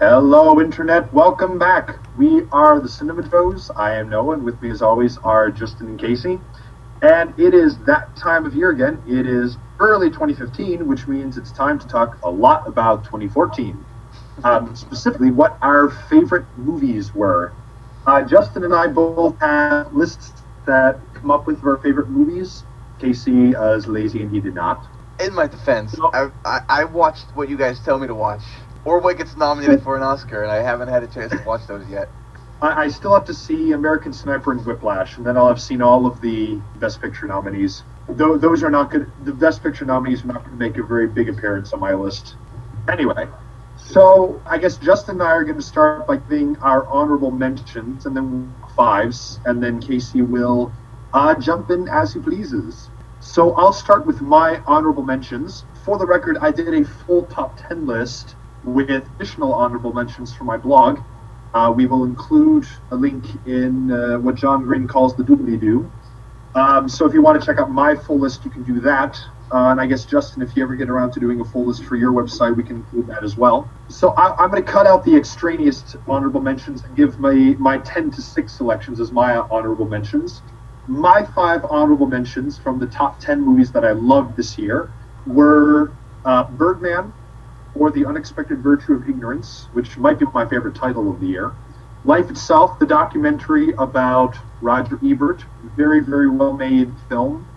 Hello, Internet. Welcome back. We are the Cinema Joes. I am Noah, and with me, as always, are Justin and Casey. And it is that time of year again. It is early 2015, which means it's time to talk a lot about 2014. Specifically, what our favorite movies were. Justin and I both have lists that come up with our favorite movies. Casey is lazy and he did not. In my defense, So- I watched what you guys tell me to watch, or what gets nominated for an Oscar, and I haven't had a chance to watch those yet. I still have to see American Sniper and Whiplash, and then I'll have seen all of the Best Picture nominees. Those are not good. The Best Picture nominees are not going to make a very big appearance on my list. Anyway, so I guess Justin and I are going to start by giving our honorable mentions, and then fives, and then Casey will jump in as he pleases. So I'll start with my honorable mentions. For the record, I did a full top 10 list with additional honorable mentions for my blog. We will include a link in what John Green calls the doobly-doo. So if you want to check out my full list, you can do that. And I guess, Justin, if you ever get around to doing a full list for your website, we can include that as well. So I'm going to cut out the extraneous honorable mentions and give my 10 to 6 selections as my honorable mentions. My 5 honorable mentions from the top 10 movies that I loved this year were Birdman, or The Unexpected Virtue of Ignorance, which might be my favorite title of the year. Life Itself, the documentary about Roger Ebert, very, very well-made film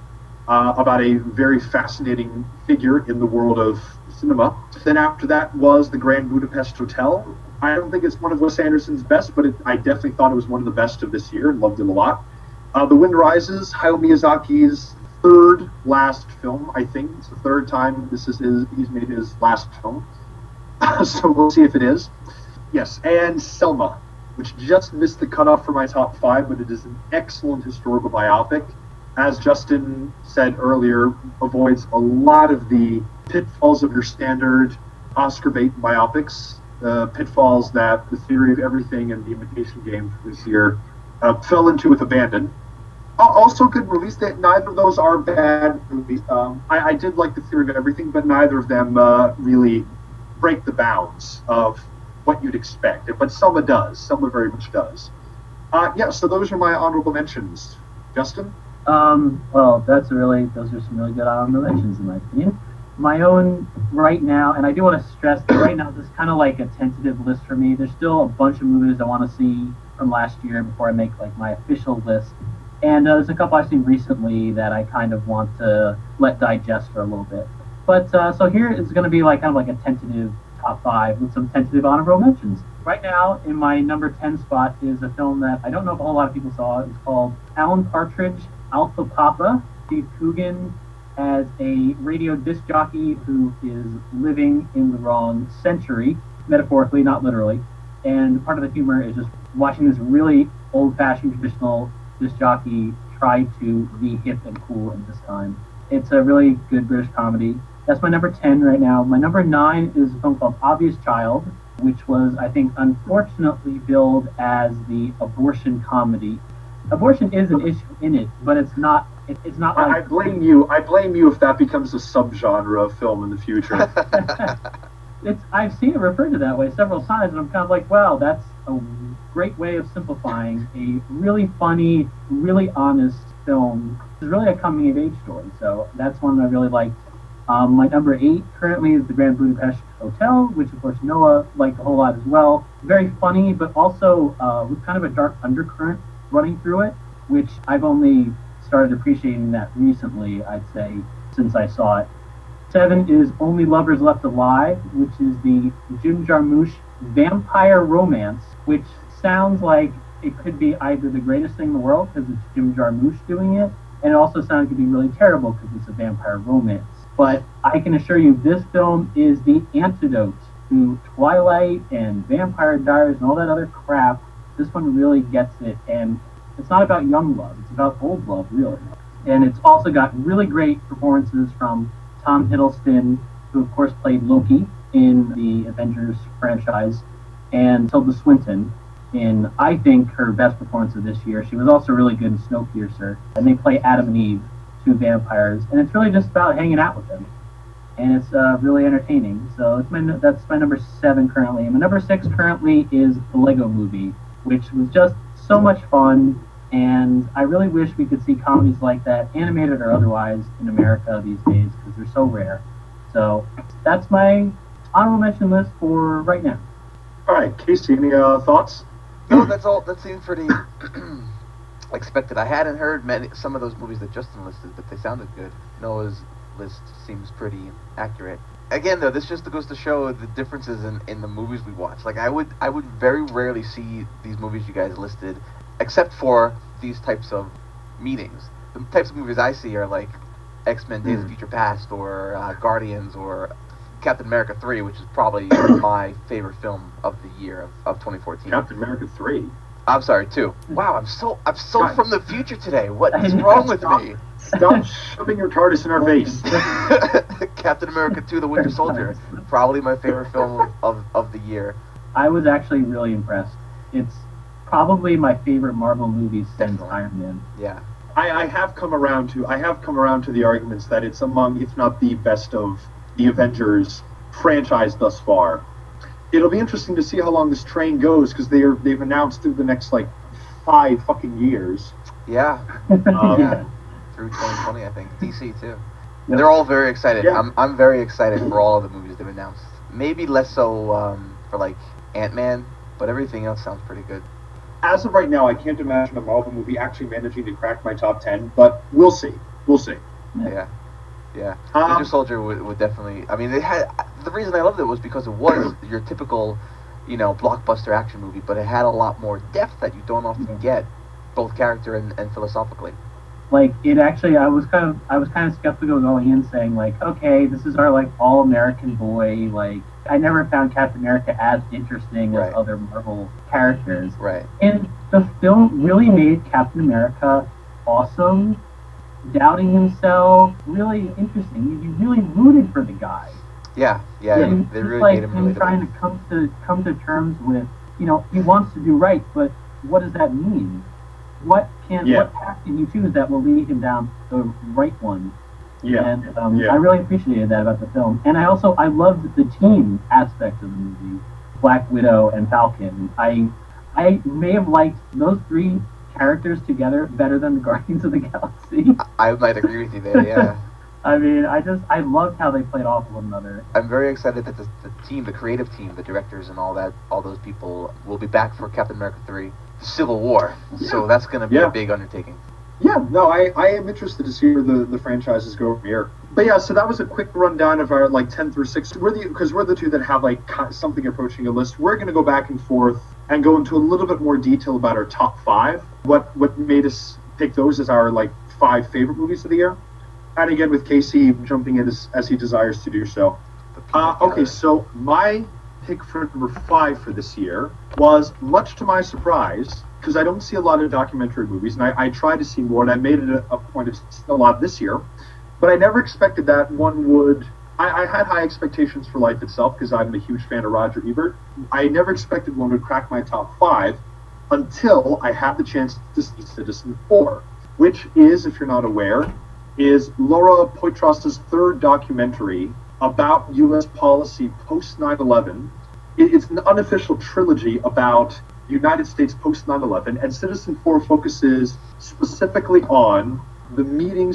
about a very fascinating figure in the world of cinema. Then after that was The Grand Budapest Hotel. I don't think it's one of Wes Anderson's best, but I definitely thought it was one of the best of this year and loved it a lot. The Wind Rises, Hayao Miyazaki's third last film, I think. It's the third time he's made his last film. So we'll see if it is. Yes, and Selma, which just missed the cutoff for my top 5, but it is an excellent historical biopic. As Justin said earlier, avoids a lot of the pitfalls of your standard Oscar bait biopics, pitfalls that The Theory of Everything and The Imitation Game this year fell into with abandon. Also good movies. Neither of those are bad movies. I did like The Theory of Everything, but neither of them really break the bounds of what you'd expect. But Selma does. Selma very much does. So those are my honorable mentions. Justin? Well, those are some really good honorable mentions in my opinion. My own right now, and I do want to stress that right now this is kind of like a tentative list for me. There's still a bunch of movies I want to see from last year before I make like my official list. And there's a couple I've seen recently that I kind of want to let digest for a little bit. But so here is going to be like kind of like a tentative top 5 with some tentative honorable mentions. Right now, in my number 10 spot is a film that I don't know if a whole lot of people saw. It's called Alan Partridge, Alpha Papa. Steve Coogan as a radio disc jockey who is living in the wrong century, metaphorically, not literally. And part of the humor is just watching this really old-fashioned, traditional disc jockey try to be hip and cool in this time. It's a really good British comedy. That's my number 10 right now. My number 9 is a film called Obvious Child, which was, I think, unfortunately billed as the abortion comedy. Abortion is an issue in it, but it's not. It's not like I blame you. I blame you if that becomes a subgenre of film in the future. I've seen it referred to that way several times, and I'm kind of like, wow, that's a great way of simplifying a really funny, really honest film. It's really a coming-of-age story, so that's one that I really liked. My number 8 currently is The Grand Budapest Hotel, which of course Noah liked a whole lot as well. Very funny, but also with kind of a dark undercurrent running through it, which I've only started appreciating that recently, I'd say, since I saw it. 7 is Only Lovers Left Alive, which is the Jim Jarmusch vampire romance, which sounds like it could be either the greatest thing in the world because it's Jim Jarmusch doing it, and it also sounds like it could be really terrible because it's a vampire romance. But I can assure you this film is the antidote to Twilight and Vampire Diaries and all that other crap. This one really gets it, and it's not about young love, it's about old love, really. And it's also got really great performances from Tom Hiddleston, who of course played Loki in the Avengers franchise, and Tilda Swinton in, I think, her best performance of this year. She was also really good in Snowpiercer, and they play Adam and Eve, 2 vampires, and it's really just about hanging out with them. and it's really entertaining. So that's my number 7 currently. And my number 6 currently is the Lego Movie, which was just so much fun. And I really wish we could see comedies like that, animated or otherwise, in America these days because they're so rare. So that's my honorable mention list for right now. All right, Casey, any thoughts? No, that's all. That seemed pretty expected. I hadn't heard some of those movies that Justin listed, but they sounded good. Noah's list seems pretty accurate. Again, though, this just goes to show the differences in the movies we watch. Like I would very rarely see these movies you guys listed, except for these types of meetings. The types of movies I see are like X-Men: Days of Future Past, or Guardians, or Captain America 3, which is probably my favorite film of the year of 2014. Captain America 3. I'm sorry, 2. Wow, I'm so God. from the future today. What is wrong with me? Stop shoving your TARDIS in our face. Captain America 2: The Winter Soldier, probably my favorite film of the year. I was actually really impressed. It's probably my favorite Marvel movie since Iron Man. Yeah. I have come around to the arguments that it's among, if not the best of the Avengers franchise thus far. It'll be interesting to see how long this train goes because they've announced through the next like 5 fucking years. Yeah. Yeah. Through 2020, I think. DC too. Yep. They're all very excited. Yeah. I'm very excited for all of the movies they've announced. Maybe less so for like Ant-Man, but everything else sounds pretty good. As of right now, I can't imagine a Marvel movie actually managing to crack my top 10, but we'll see. We'll see. Yeah. Yeah. Winter Soldier would definitely. I mean, the reason I loved it was because it was your typical, blockbuster action movie, but it had a lot more depth that you don't often get, both character and philosophically. Like it actually, I was kind of skeptical going in, saying like, okay, this is our like all American boy. Like I never found Captain America as interesting Right. as other Marvel characters. Right. And the film really made Captain America awesome, doubting himself, really interesting. You really rooted for the guy. Yeah. Yeah. And They just really like made him him relatable. trying to come to terms with, he wants to do right, but what does that mean? What path can you choose that will lead him down the right one? Yeah. And Yeah. I really appreciated that about the film. And I loved the team aspect of the movie, Black Widow and Falcon. I may have liked those 3 characters together better than the Guardians of the Galaxy. I might agree with you there. Yeah. I mean, I loved how they played off one another. I'm very excited that the team, the creative team, the directors, and all those people will be back for Captain America 3, Civil War. Yeah. So that's going to be Yeah. a big undertaking. Yeah, no, I am interested to see where the franchises go from here. But yeah, so that was a quick rundown of our like 10 through 6. Because we're the 2 that have like something approaching a list. We're going to go back and forth and go into a little bit more detail about our top 5. What made us pick those as our like 5 favorite movies of the year. And again, with Casey jumping in as he desires to do so. Okay, so my pick for number 5 for this year was, much to my surprise, because I don't see a lot of documentary movies, and I try to see more, and I made it a point of seeing a lot this year, but I never expected that one would... I had high expectations for Life Itself, because I'm a huge fan of Roger Ebert. I never expected one would crack my top 5 until I had the chance to see Citizen 4, which is, if you're not aware, is Laura Poitras's 3rd documentary about U.S. policy post 9/11. It's an unofficial trilogy about United States post 9/11, and Citizen 4 focuses specifically on the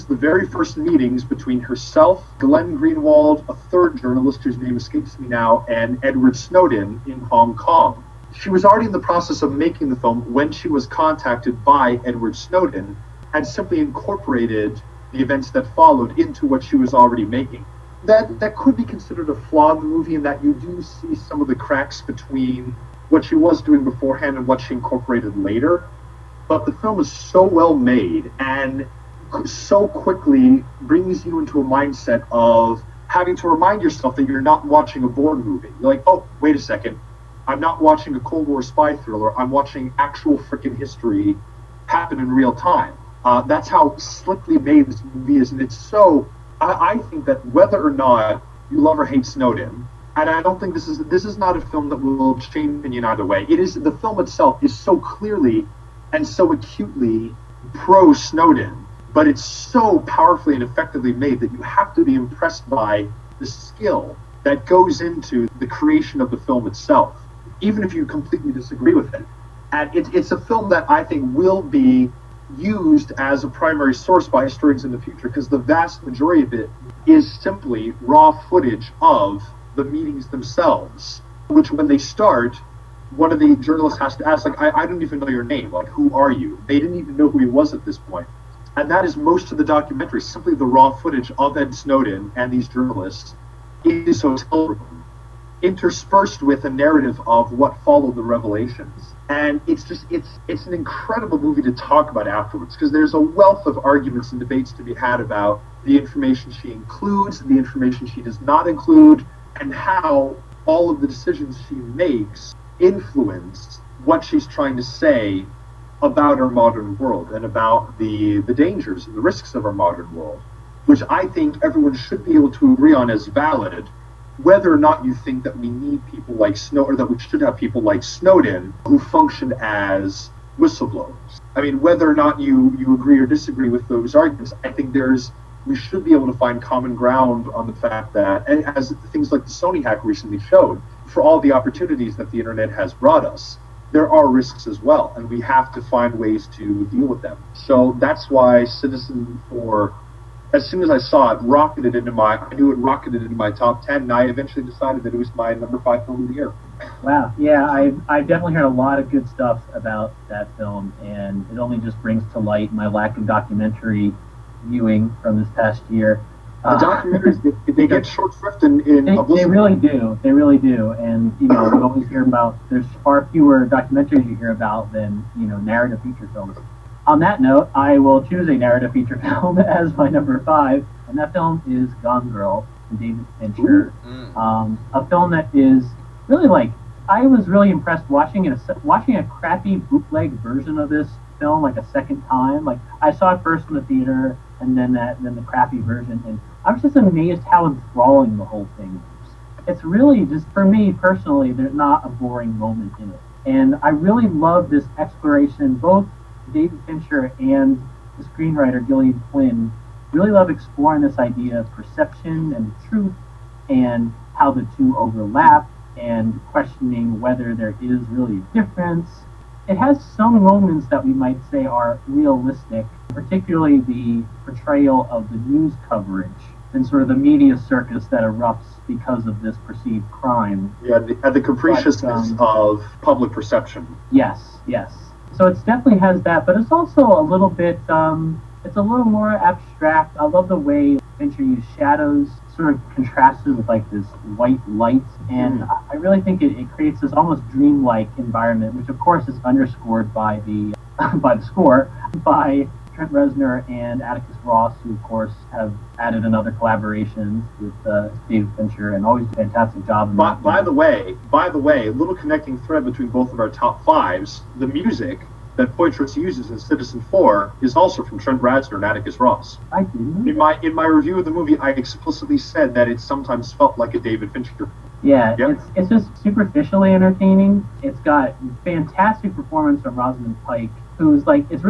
very first meetings between herself, Glenn Greenwald, a 3rd journalist whose name escapes me now, and Edward Snowden in Hong Kong. She was already in the process of making the film when she was contacted by Edward Snowden and simply incorporated the events that followed into what she was already making. That could be considered a flaw in the movie, in that you do see some of the cracks between what she was doing beforehand and what she incorporated later. But the film is so well made and so quickly brings you into a mindset of having to remind yourself that you're not watching a Bourne movie. You're like, oh, wait a second. I'm not watching a Cold War spy thriller. I'm watching actual freaking history happen in real time. That's how slickly made this movie is, and it's so... I think that whether or not you love or hate Snowden, and I don't think this is not a film that will change opinion either way. The film itself is so clearly and so acutely pro Snowden, but it's so powerfully and effectively made that you have to be impressed by the skill that goes into the creation of the film itself, even if you completely disagree with it. And it's a film that I think will be used as a primary source by historians in the future, because the vast majority of it is simply raw footage of the meetings themselves, which when they start, one of the journalists has to ask, like, I don't even know your name, like, who are you? They didn't even know who he was at this point. And that is most of the documentary, simply the raw footage of Ed Snowden and these journalists in his hotel room, interspersed with a narrative of what followed the revelations. And it's an incredible movie to talk about afterwards, because there's a wealth of arguments and debates to be had about the information she includes, the information she does not include, and how all of the decisions she makes influence what she's trying to say about our modern world and about the dangers and the risks of our modern world, which I think everyone should be able to agree on as valid, whether or not you think that we need people like Snowden, or that we should have people like Snowden who function as whistleblowers. I mean, whether or not you agree or disagree with those arguments, I think we should be able to find common ground on the fact that, and as things like the Sony hack recently showed, for all the opportunities that the internet has brought us, there are risks as well, and we have to find ways to deal with them. So that's why Citizen 4, as soon as I saw it, I knew it rocketed into my top 10, and I eventually decided that it was my number 5 film of the year. Wow, yeah, I've definitely heard a lot of good stuff about that film, and it only just brings to light my lack of documentary viewing from this past year. The documentaries, they get short shrift in They really do. They really do. And, you know, we always hear about, there's far fewer documentaries you hear about than, you know, narrative feature films. On that note, I will choose a narrative feature film as my number 5, and that film is Gone Girl from David Fincher. A film that is really, like, I was really impressed watching a crappy bootleg version of this film, like, a second time. Like, I saw it first in the theater, and then the crappy version, and I was just amazed how enthralling the whole thing was. It's really just, for me personally, there's not a boring moment in it. And I really love this exploration. Both David Fincher and the screenwriter Gillian Flynn really love exploring this idea of perception and truth, and how the two overlap, and questioning whether there is really a difference. It has some moments that we might say are realistic, particularly the portrayal of the news coverage and sort of the media circus that erupts because of this perceived crime. Yeah, the capriciousness of public perception. Yes. So it definitely has that, but it's also a little bit, it's a little more abstract. I love the way Fincher used shadows, sort of contrasted with like this white light, and I really think it creates this almost dreamlike environment, which of course is underscored by the by the score by Trent Reznor and Atticus Ross, who of course have added another collaboration with David Fincher and always do a fantastic job. By the way, a little connecting thread between both of our top 5s, the music that Poitras uses in Citizen 4 is also from Trent Reznor and Atticus Ross. I didn't. In my review of the movie, I explicitly said that it sometimes felt like a David Fincher. Yeah, Yep. It's just superficially entertaining. It's got fantastic performance from Rosamund Pike, who's like, it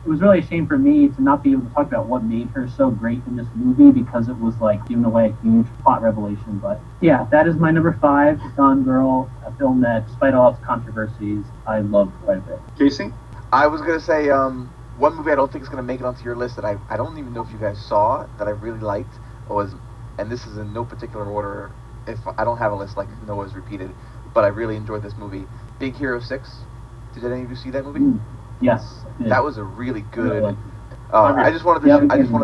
was really a shame for me to not be able to talk about what made her so great in this movie, because it was like giving away a huge plot revelation. But yeah, that is my number 5, Gone Girl, a film that, despite all its controversies, I loved quite a bit. Casey? I was going to say, one movie I don't think is going to make it onto your list that I don't even know if you guys saw, that I really liked, was, and this is in no particular order, if I don't have a list like Noah's repeated, but I really enjoyed this movie, Big Hero 6. Did any of you see that movie? Yes. That was a really good... Really? I just wanted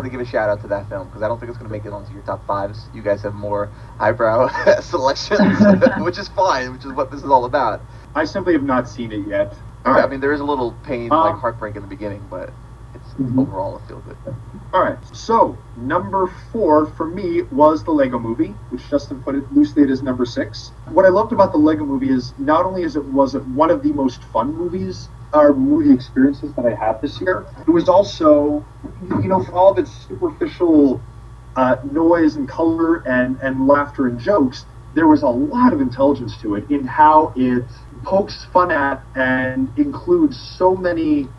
to give a shout out to that film, because I don't think it's going to make it onto your top 5s. You guys have more highbrow selections, which is fine, which is what this is all about. I simply have not seen it yet. All right. I mean, there is a little pain, like heartbreak in the beginning, but it's overall a feel good. All right. So number 4 for me was the Lego Movie, which Justin put it loosely as number 6. What I loved about the Lego Movie is not only was it one of the most fun movies or movie experiences that I had this year, it was also, you know, for all of its superficial noise and color and laughter and jokes, there was a lot of intelligence to it in how it pokes fun at and includes so many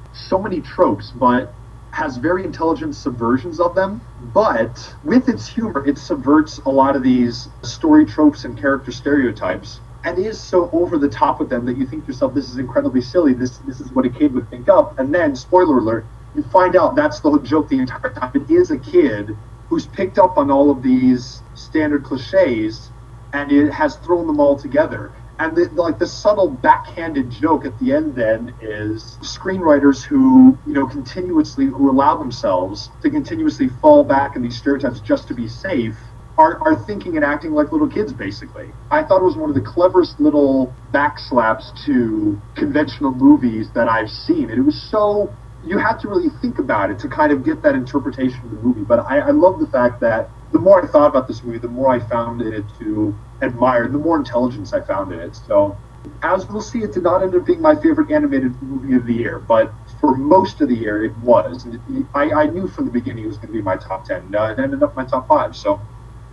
tropes, but has very intelligent subversions of them, but with its humor, it subverts a lot of these story tropes and character stereotypes, and is so over the top with them that you think to yourself, this is incredibly silly, this is what a kid would think of, and then, spoiler alert, you find out that's the whole joke the entire time. It is a kid who's picked up on all of these standard cliches, and it has thrown them all together. And the subtle backhanded joke at the end then is screenwriters who who allow themselves to continuously fall back in these stereotypes just to be safe are thinking and acting like little kids, basically. I thought it was one of the cleverest little backslaps to conventional movies that I've seen. And it was so, you had to really think about it to kind of get that interpretation of the movie. But I love the fact that the more I thought about this movie, the more I found it to admire, the more intelligence I found in it. So, as we'll see, it did not end up being my favorite animated movie of the year, but for most of the year, it was. And I knew from the beginning it was going to be my top 10. It ended up my top 5, so.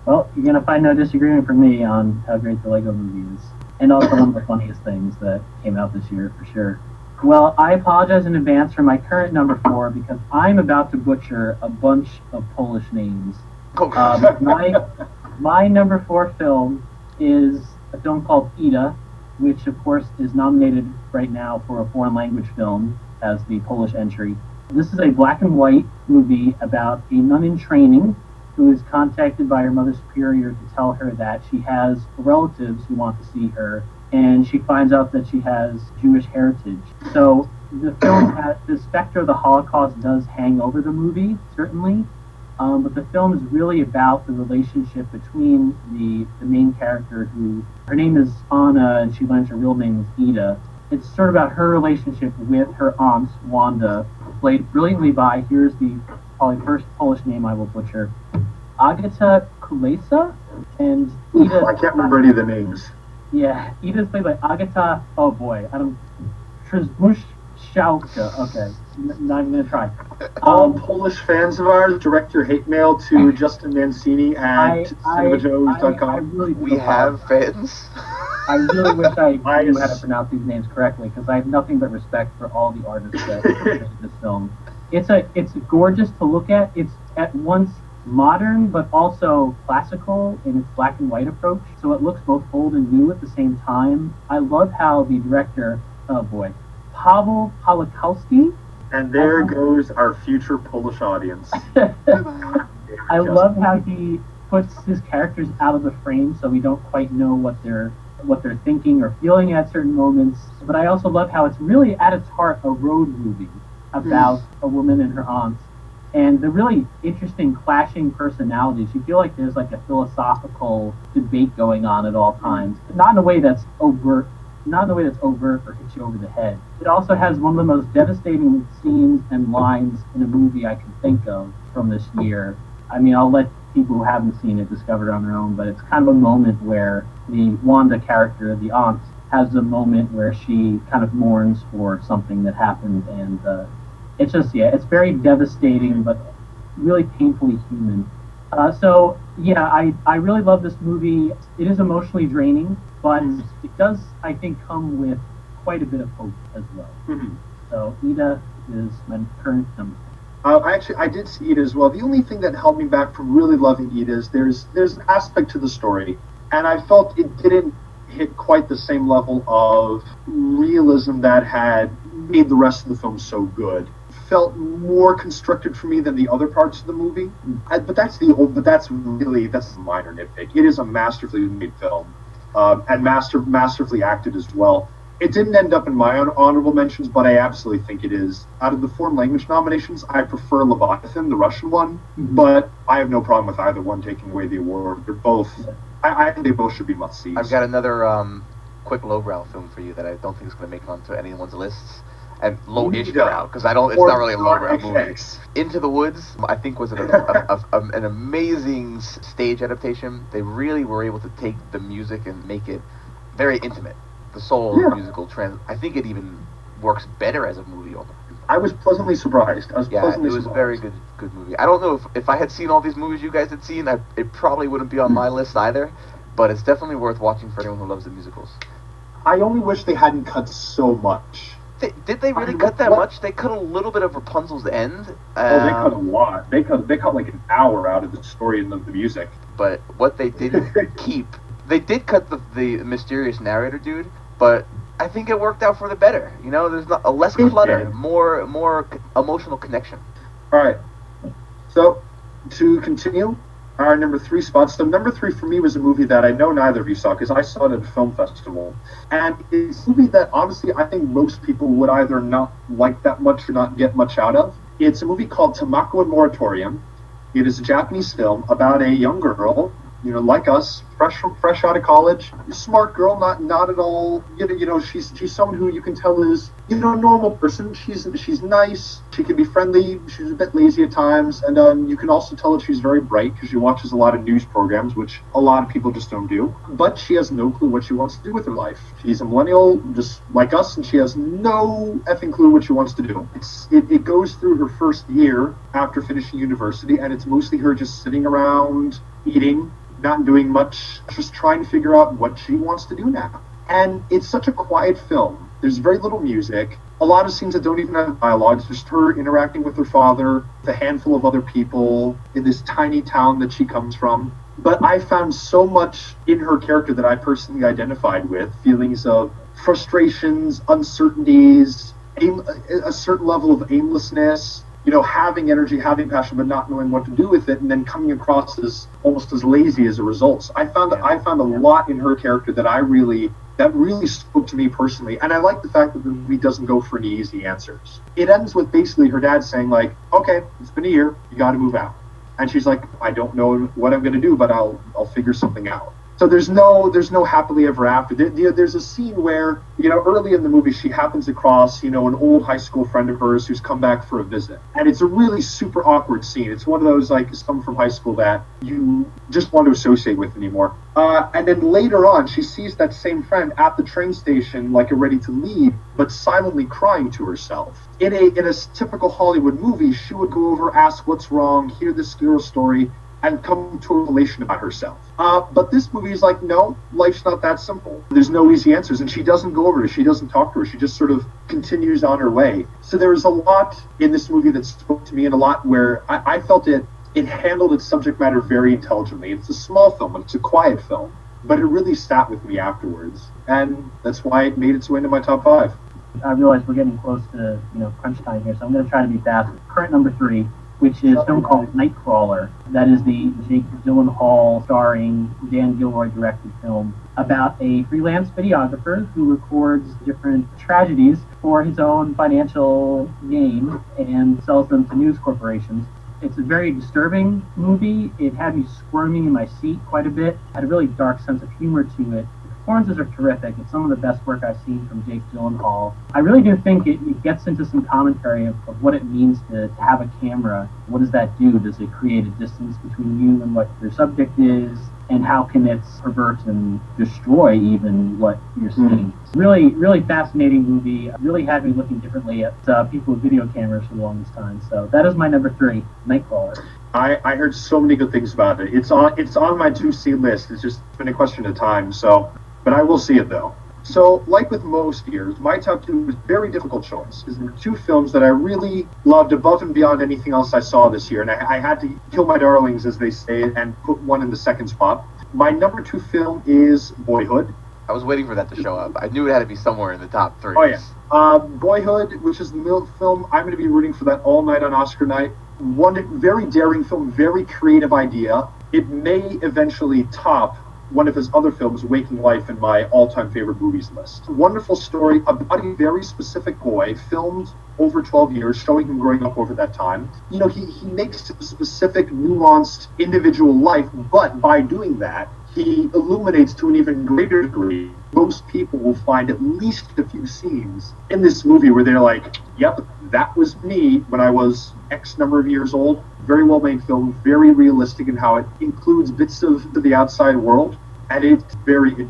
Well, you're going to find no disagreement from me on how great the Lego movie is. And also one of the funniest things that came out this year, for sure. Well, I apologize in advance for my current number 4 because I'm about to butcher a bunch of Polish names. My number 4 film is a film called Ida, which of course is nominated right now for a foreign language film as the Polish entry. This is a black and white movie about a nun in training who is contacted by her mother superior to tell her that she has relatives who want to see her, and she finds out that she has Jewish heritage. So the film has, the specter of the Holocaust does hang over the movie, certainly, but the film is really about the relationship between the main character, who, her name is Anna, and she learns her real name is Ida. It's sort of about her relationship with her aunt, Wanda, played brilliantly by, here's the probably first Polish name I will butcher, Agata Kulesa, and Ida... I can't remember any of the names. Yeah, Ida's played by Agata, oh boy, Trzmuszczałka, okay, not even gonna try. All Polish fans of ours, direct your hate mail to Justin Mancini at cinemajoes.com. Really we have fans. I really wish I knew how to pronounce these names correctly, because I have nothing but respect for all the artists that made this film. It's gorgeous to look at. It's at once modern, but also classical in its black and white approach. So it looks both old and new at the same time. I love how the director, oh boy, Paweł Pawlikowski. And there goes our future Polish audience. I love how he puts his characters out of the frame, so we don't quite know what they're thinking or feeling at certain moments. But I also love how it's really at its heart a road movie about a woman and her aunts, and the really interesting clashing personalities. You feel like there's like a philosophical debate going on at all times, but not in a way that's overt or hits you over the head. It also has one of the most devastating scenes and lines in a movie I can think of from this year. I mean, I'll let people who haven't seen it discover it on their own, but it's kind of a moment where the Wanda character, the aunt, has a moment where she kind of mourns for something that happened, and it's just, it's very devastating, but really painfully human. I really love this movie. It is emotionally draining, but it does, I think, come with quite a bit of hope as well. Mm-hmm. So Ida is my current number. I did see Ida as well. The only thing that held me back from really loving Ida is there's an aspect to the story, and I felt it didn't hit quite the same level of realism that had made the rest of the film so good. Felt more constructed for me than the other parts of the movie. But that's a minor nitpick. It is a masterfully made film, and masterfully acted as well. It didn't end up in my honorable mentions, but I absolutely think it is. Out of the foreign language nominations, I prefer Leviathan, the Russian one, but I have no problem with either one taking away the award. They're both, I think they both should be must-sees. I've got another quick lowbrow film for you that I don't think is going to make it onto anyone's lists. And low-ish brow, because it's not really a lowbrow movie. Into the Woods, I think, was an amazing stage adaptation. They really were able to take the music and make it very intimate. The soul of the musical I think it even works better as a movie. I was pleasantly surprised. It was a very good movie. I don't know if I had seen all these movies you guys had seen, it probably wouldn't be on my list either, but it's definitely worth watching for anyone who loves the musicals. I only wish they hadn't cut so much. Did they really cut that much? They cut a little bit of Rapunzel's end. They cut a lot. They cut like an hour out of the story and the music. But what they didn't keep, they did cut the mysterious narrator dude, but I think it worked out for the better. You know, there's not a less clutter, more emotional connection. All right. So to continue, our number 3 spots. The number 3 for me was a movie that I know neither of you saw because I saw it at a film festival, and it's a movie that honestly I think most people would either not like that much or not get much out of. It's a movie called Tamako and Moratorium. It is a Japanese film about a young girl, you know, like us, fresh out of college, smart girl, not at all. You know, she's someone who you can tell is, you know, a normal person. She's nice. She can be friendly. She's a bit lazy at times, and you can also tell that she's very bright because she watches a lot of news programs, which a lot of people just don't do. But she has no clue what she wants to do with her life. She's a millennial, just like us, and she has no effing clue what she wants to do. It goes through her first year after finishing university, and it's mostly her just sitting around eating, not doing much, just trying to figure out what she wants to do now. And it's such a quiet film. There's very little music, a lot of scenes that don't even have dialogue. It's just her interacting with her father, with a handful of other people in this tiny town that she comes from. But I found so much in her character that I personally identified with, feelings of frustrations, uncertainties, a certain level of aimlessness, you know, having energy, having passion, but not knowing what to do with it, and then coming across as almost as lazy as a result. So I found a lot in her character that really spoke to me personally. And I like the fact that the movie doesn't go for any easy answers. It ends with basically her dad saying, like, okay, it's been a year, you got to move out. And she's like, I don't know what I'm going to do, but I'll figure something out. So there's no happily ever after. There's a scene where, you know, early in the movie, she happens across, you know, an old high school friend of hers who's come back for a visit. And it's a really super awkward scene. It's one of those, like, someone from high school that you just want to associate with anymore. And then later on, she sees that same friend at the train station, like, ready to leave, but silently crying to herself. In a typical Hollywood movie, she would go over, ask what's wrong, hear this girl's story, and come to a revelation about herself. But this movie is like, no, life's not that simple. There's no easy answers, and she doesn't go over her. She doesn't talk to her. She just sort of continues on her way. So there's a lot in this movie that spoke to me, and a lot where I felt it handled its subject matter very intelligently. It's a small film, and it's a quiet film, but it really sat with me afterwards, and that's why it made its way into my top 5. I realize we're getting close to, you know, crunch time here, so I'm going to try to be fast. Current number 3, which is a film called Nightcrawler. That is the Jake Gyllenhaal starring, Dan Gilroy directed film about a freelance videographer who records different tragedies for his own financial gain and sells them to news corporations. It's a very disturbing movie. It had me squirming in my seat quite a bit. Had a really dark sense of humor to it. Performances are terrific. It's some of the best work I've seen from Jake Gyllenhaal. I really do think it gets into some commentary of what it means to have a camera. What does that do? Does it create a distance between you and what your subject is? And how can it pervert and destroy even what you're seeing? It's really, really fascinating movie. Really had me looking differently at people with video cameras for the longest time. So that is my number 3, Nightcrawler. I heard so many good things about it. It's on my to-see list. It's just been a question of time. So, but I will see it though. So, like with most years, my top 2 was a very difficult choice because there were 2 films that I really loved above and beyond anything else I saw this year, and I had to kill my darlings, as they say, and put one in the second spot. My number 2 film is Boyhood. I was waiting for that to show up. I knew it had to be somewhere in the top 3. Oh yeah, Boyhood, which is the film I'm going to be rooting for that all night on Oscar night. One very daring film, very creative idea. It may eventually top one of his other films, Waking Life, in my all-time favorite movies list. Wonderful story about a very specific boy, filmed over 12 years, showing him growing up over that time. You know, he makes a specific, nuanced, individual life, but by doing that, he illuminates to an even greater degree. Most people will find at least a few scenes in this movie where they're like, yep, that was me when I was X number of years old. Very well made film, very realistic in how it includes bits of the outside world, and it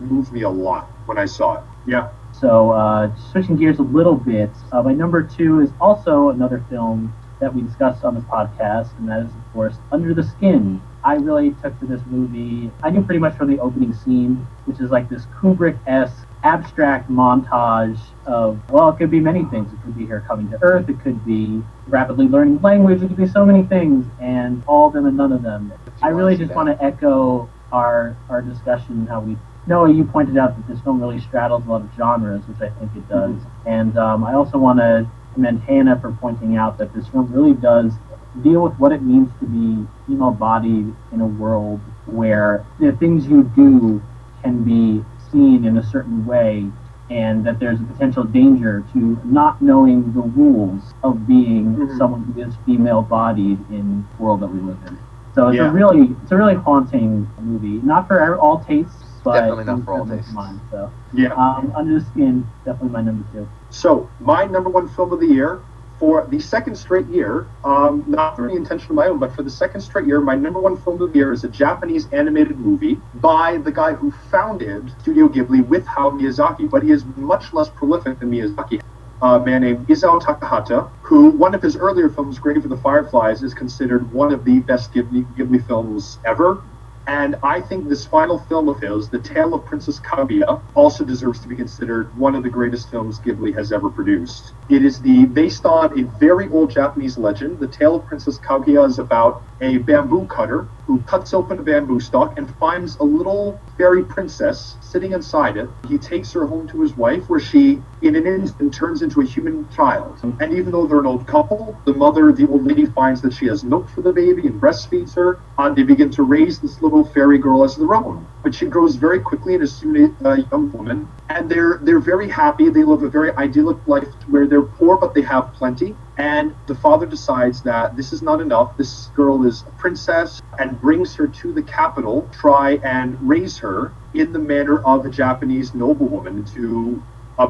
moved me a lot when I saw it. Yeah. So switching gears a little bit, my number 2 is also another film that we discussed on this podcast, and that is, of course, Under the Skin. I really took to this movie. I knew pretty much from the opening scene, which is like this Kubrick-esque abstract montage of, well, it could be many things. It could be her coming to Earth. It could be rapidly learning language. It could be so many things, and all of them and none of them. I really just want to echo our discussion, how we Noah, you pointed out that this film really straddles a lot of genres, which I think it does. And I also want to commend Hannah for pointing out that this film really does deal with what it means to be female-bodied in a world where the things you do can be seen in a certain way, and that there's a potential danger to not knowing the rules of being someone who is female-bodied in the world that we live in. So it's a really haunting movie, not for all tastes, but definitely not for all tastes. Mine, so Yeah. Under the Skin, definitely my number 2. So, my number 1 film of the year, for the second straight year, not for any intention of my own, but for the second straight year, my number 1 film of the year is a Japanese animated movie by the guy who founded Studio Ghibli with Hayao Miyazaki, but he is much less prolific than Miyazaki. A man named Isao Takahata, who one of his earlier films, Grave of the Fireflies, is considered one of the best Ghibli films ever. And I think this final film of his, The Tale of Princess Kaguya, also deserves to be considered one of the greatest films Ghibli has ever produced. It is based on a very old Japanese legend. The Tale of Princess Kaguya is about a bamboo cutter who cuts open a bamboo stalk and finds a little fairy princess sitting inside it. He takes her home to his wife, where she, in an instant, turns into a human child. And even though they're an old couple, the old lady, finds that she has milk for the baby and breastfeeds her, and they begin to raise this little fairy girl as their own. But she grows very quickly and is soon a young woman, and they're very happy. They live a very idyllic life where they're poor, but they have plenty. And the father decides that this is not enough. This girl is a princess, and brings her to the capital, try and raise her in the manner of a Japanese noblewoman, to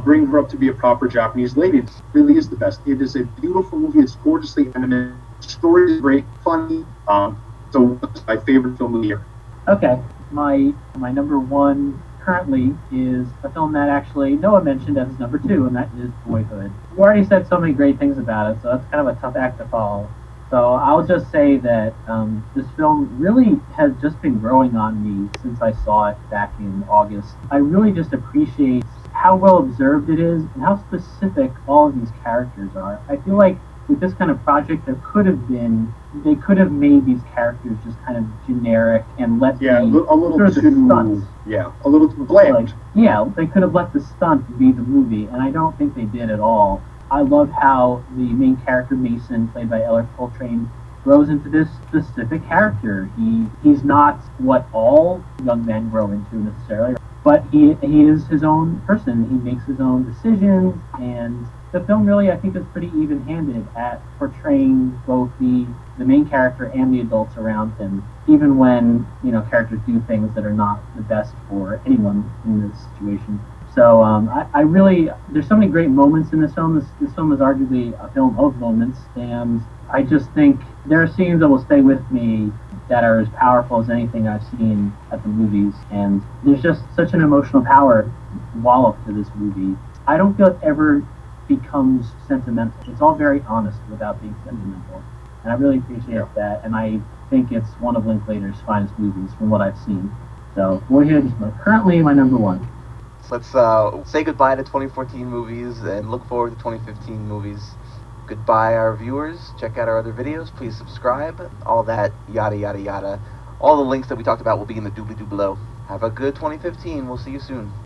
bring her up to be a proper Japanese lady. It really is the best. It is a beautiful movie. It's gorgeously animated. The story is great, funny. So it's my favorite film of the year. Okay, my number 1 currently is a film that actually Noah mentioned as his number 2, and that is Boyhood. You already said so many great things about it, so that's kind of a tough act to follow. So I'll just say that this film really has just been growing on me since I saw it back in August. I really just appreciate how well observed it is and how specific all of these characters are. I feel like with this kind of project, they could have made these characters just kind of generic and let a little too a little too bland. They could have let the stunt be the movie, and I don't think they did at all. I love how the main character, Mason, played by Eller Coltrane, grows into this specific character. He's not what all young men grow into necessarily, but he is his own person. He makes his own decisions, and the film really, I think, is pretty even-handed at portraying both the main character and the adults around him, even when characters do things that are not the best for anyone in this situation. So I really, there's so many great moments in this film. This film is arguably a film of moments, and I just think there are scenes that will stay with me that are as powerful as anything I've seen at the movies, and there's just such an emotional power walloped to this movie. I don't feel it ever becomes sentimental. It's all very honest without being sentimental, and I really appreciate that, and I think it's one of Linklater's finest movies from what I've seen. So Boyhood is currently my number 1. Let's say goodbye to 2014 movies and look forward to 2015 movies. Goodbye, our viewers. Check out our other videos. Please subscribe. All that yada yada yada. All the links that we talked about will be in the doobly-doo below. Have a good 2015. We'll see you soon.